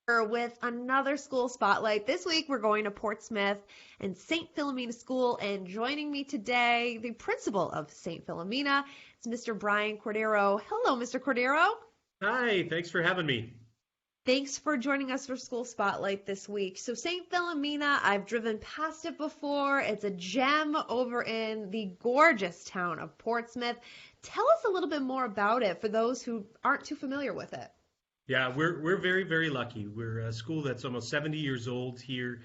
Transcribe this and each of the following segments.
with another school spotlight. This week we're going to Portsmouth and Saint Philomena School, and joining me today, the principal of Saint Philomena, is Mr. Brian Cordeiro. Hello, Mr. Cordero. Hi, thanks for having me. Thanks for joining us for School Spotlight this week. So Saint Philomena, I've driven past it before. It's a gem over in the gorgeous town of Portsmouth. Tell us a little bit more about it for those who aren't too familiar with it. Yeah, we're very, very lucky. We're a school that's almost 70 years old here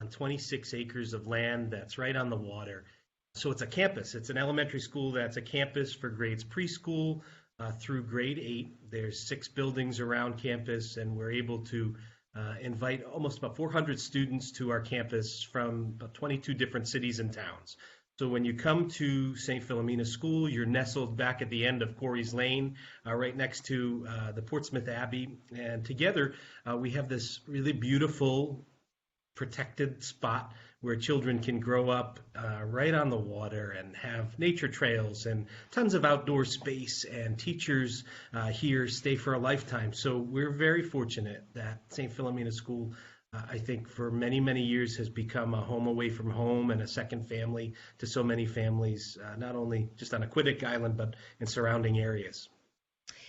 on 26 acres of land that's right on the water. So it's a campus. It's an elementary school that's a campus for grades preschool through grade 8. There's 6 buildings around campus, and we're able to invite almost about 400 students to our campus from about 22 different cities and towns. So when you come to Saint Philomena School, you're nestled back at the end of Quarries Lane, right next to the Portsmouth Abbey. And together, we have this really beautiful, protected spot where children can grow up right on the water and have nature trails and tons of outdoor space, and teachers here stay for a lifetime. So we're very fortunate that Saint Philomena School, I think for many, many years has become a home away from home and a second family to so many families, not only just on Aquidneck Island, but in surrounding areas.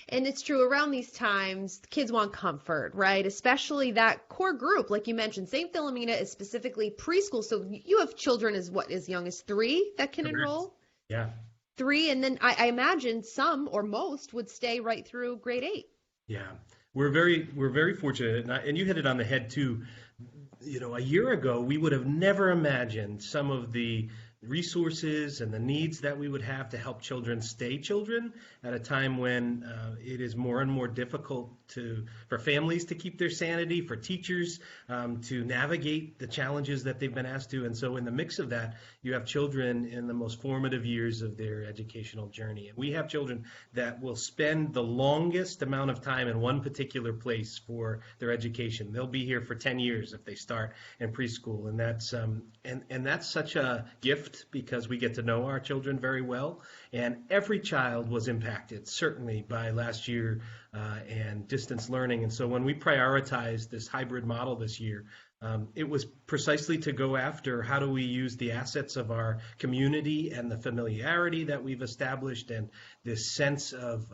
And it's true, around these times, kids want comfort, right? Especially that core group, like you mentioned. St. Philomena is specifically preschool, so you have children as young as 3 that can Correct. enroll? Yeah. 3, and then I imagine some or most would stay right through grade 8. Yeah. We're very fortunate, and you hit it on the head too. You know, a year ago, we would have never imagined some of the resources and the needs that we would have to help children stay children at a time when it is more and more difficult for families to keep their sanity, for teachers to navigate the challenges that they've been asked to. And so in the mix of that, you have children in the most formative years of their educational journey. And we have children that will spend the longest amount of time in one particular place for their education. They'll be here for 10 years if they start in preschool. And that's that's such a gift, because we get to know our children very well, and every child was impacted, certainly, by last year and distance learning. And so when we prioritized this hybrid model this year, it was precisely to go after how do we use the assets of our community and the familiarity that we've established and this sense of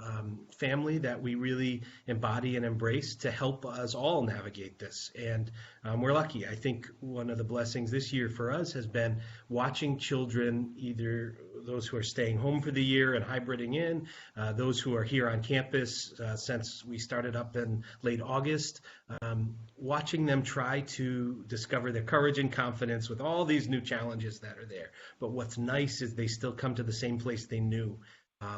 family that we really embody and embrace to help us all navigate this. And we're lucky. I think one of the blessings this year for us has been watching children, either those who are staying home for the year and hybriding in, those who are here on campus since we started up in late August, watching them try to discover their courage and confidence with all these new challenges that are there. But what's nice is they still come to the same place they knew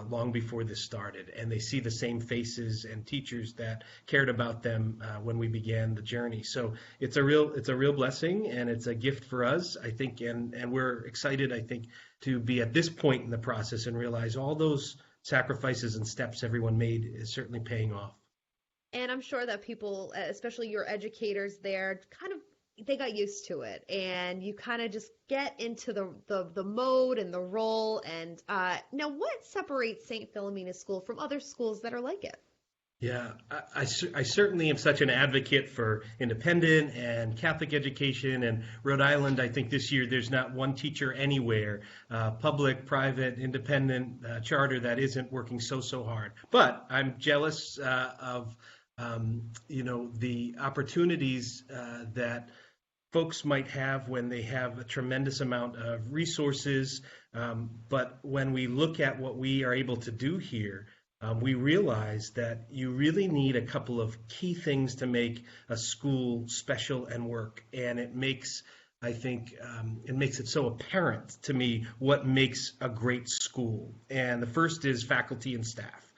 long before this started, and they see the same faces and teachers that cared about them when we began the journey. So it's a real blessing, and it's a gift for us, I think, and we're excited, I think, to be at this point in the process and realize all those sacrifices and steps everyone made is certainly paying off. And I'm sure that people, especially your educators there, they got used to it, and you kind of just get into the mode and the role. And now, what separates St. Philomena School from other schools that are like it? Yeah, I certainly am such an advocate for independent and Catholic education. And Rhode Island, I think this year there's not one teacher anywhere, public, private, independent, charter, that isn't working so hard. But I'm jealous of the opportunities that folks might have when they have a tremendous amount of resources. But when we look at what we are able to do here, we realize that you really need a couple of key things to make a school special and work. And it makes it so apparent to me what makes a great school. And the first is faculty and staff.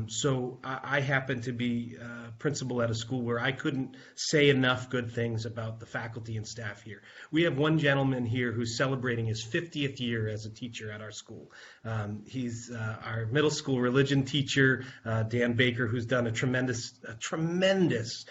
So I happen to be principal at a school where I couldn't say enough good things about the faculty and staff here. We have one gentleman here who's celebrating his 50th year as a teacher at our school. He's our middle school religion teacher, Dan Baker, who's done a tremendous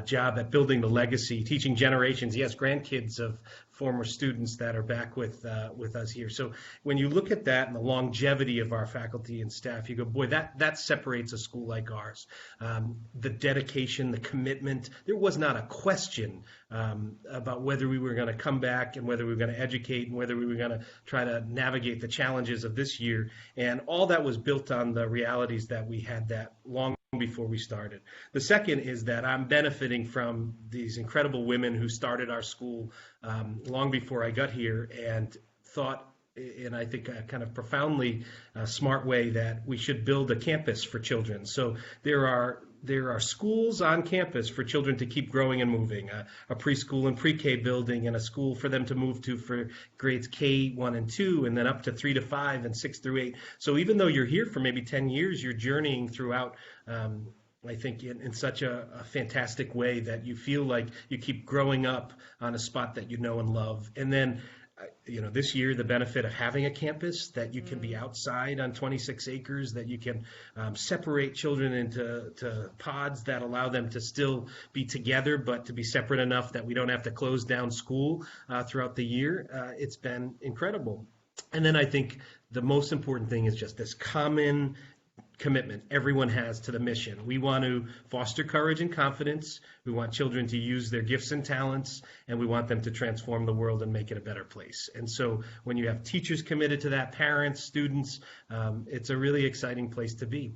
job at building the legacy, teaching generations. He has grandkids of former students that are back with us here. So when you look at that and the longevity of our faculty and staff, you go, boy, that separates a school like ours. The dedication, the commitment. There was not a question about whether we were going to come back and whether we were going to educate and whether we were going to try to navigate the challenges of this year. And all that was built on the realities that we had that long before we started. The second is that I'm benefiting from these incredible women who started our school long before I got here and thought, and I think a kind of profoundly smart way, that we should build a campus for children. So there are schools on campus for children to keep growing and moving, a preschool and pre-K building and a school for them to move to for grades K, 1 and 2, and then up to 3 to 5 and 6 through 8. So even though you're here for maybe 10 years, you're journeying throughout, I think, in such a fantastic way that you feel like you keep growing up on a spot that you know and love. And then this year, the benefit of having a campus that you can be outside on 26 acres, that you can separate children into pods that allow them to still be together, but to be separate enough that we don't have to close down school throughout the year. It's been incredible. And then I think the most important thing is just this common commitment everyone has to the mission. We want to foster courage and confidence. We want children to use their gifts and talents, and we want them to transform the world and make it a better place. And so when you have teachers committed to that, parents, students, it's a really exciting place to be.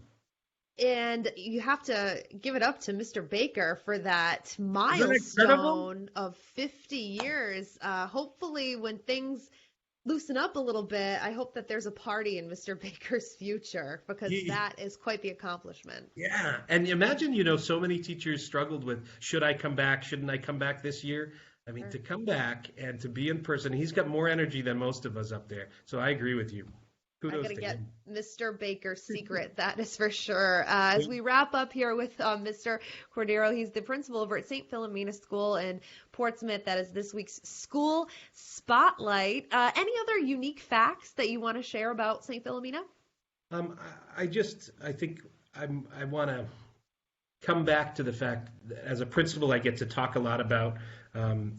And you have to give it up to Mr. Berger for that milestone of 50 years. Hopefully when things loosen up a little bit, I hope that there's a party in Mr. Berger's future, because that is quite the accomplishment. Yeah. And imagine, so many teachers struggled with, should I come back? Shouldn't I come back this year? I mean, to come back and to be in person, he's got more energy than most of us up there. So I agree with you. Kudos I'm going to get him. Mr. Berger's secret, that is for sure. As we wrap up here with Mr. Cordero, he's the principal over at Saint Philomena School in Portsmouth. That is this week's School Spotlight. Any other unique facts that you want to share about Saint Philomena? I think I want to come back to the fact that as a principal, I get to talk a lot about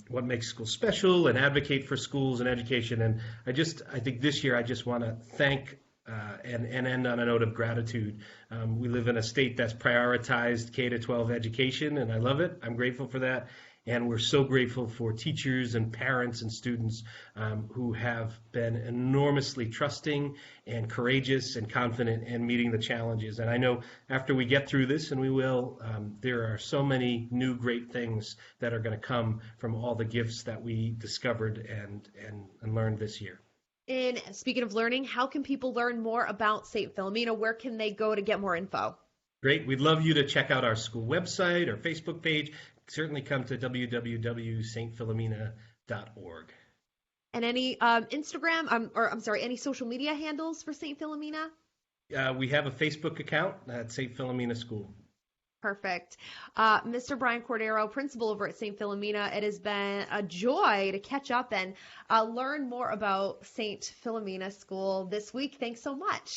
what makes schools special and advocate for schools and education. And I think this year I just want to thank and end on a note of gratitude. We live in a state that's prioritized K-12 education, and I love it. I'm grateful for that. And we're so grateful for teachers and parents and students who have been enormously trusting and courageous and confident in meeting the challenges. And I know after we get through this, and we will, there are so many new great things that are going to come from all the gifts that we discovered and learned this year. And speaking of learning, how can people learn more about St. Philomena? Where can they go to get more info? Great. We'd love you to check out our school website or Facebook page. Certainly come to www.stphilomena.org. And any Instagram, any social media handles for Saint Philomena? We have a Facebook account at Saint Philomena School. Perfect. Mr. Brian Cordeiro, principal over at Saint Philomena, it has been a joy to catch up and learn more about Saint Philomena School this week. Thanks so much.